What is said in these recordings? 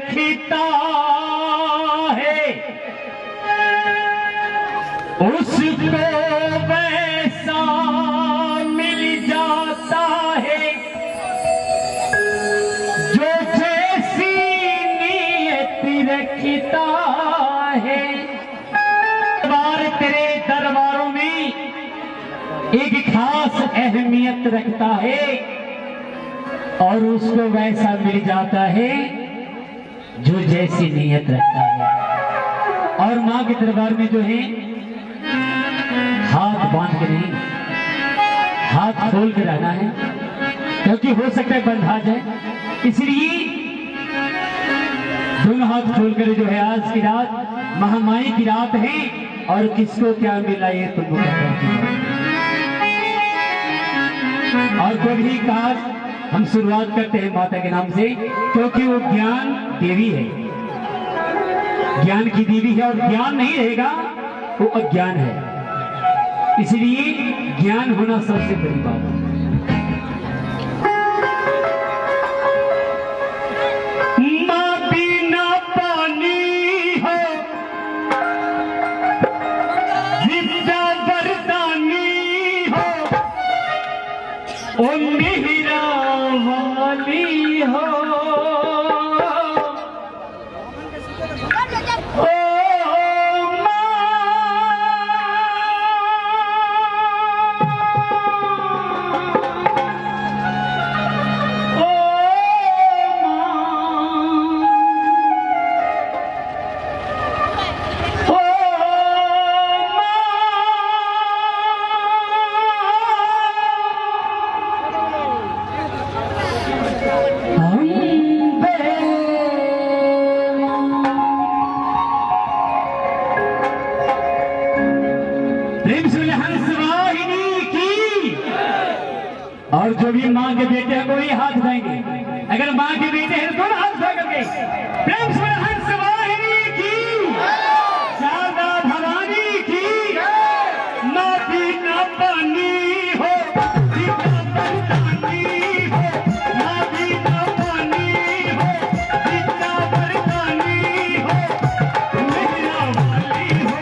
रखता है उसको वैसा मिल जाता है जो जैसी नीयत रखता है। दरबार तेरे दरबारों में एक खास अहमियत रखता है और उसको वैसा मिल जाता है जो जैसी नीयत रखता है। और मां के दरबार में जो है हाथ बांध के नहीं, हाथ खोल के रहना है, क्योंकि हो सकता है बंधा जाए, इसलिए दोनों हाथ खोलकर जो है आज की रात महामाई की रात है और किसको क्या मिला ये तुमको पता है। और कभी काश हम शुरुआत करते हैं माता के नाम से, क्योंकि वो ज्ञान देवी है, ज्ञान की देवी है और ज्ञान नहीं रहेगा वो अज्ञान है, इसलिए ज्ञान होना सबसे बड़ी बात है। मां बिना पानी हो विद्या वरदानी हो ओ मेहरा वाली हो और जो भी मां के बेटे हैं वो ही हाथ उठाएंगे, अगर मां के बेटे हैं तो दोनों हाथ उठा करके प्रेम से हंस वाहिनी की, शारदा भवानी की, मां बिना पानी हो बिना वरदानी हो, मां बिना पानी हो बिना वरदानी हो मेरा वाली हो।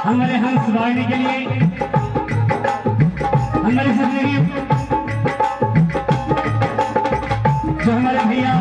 हमारे हंस वाहिनी के लिए हमारे जो हमारे भैया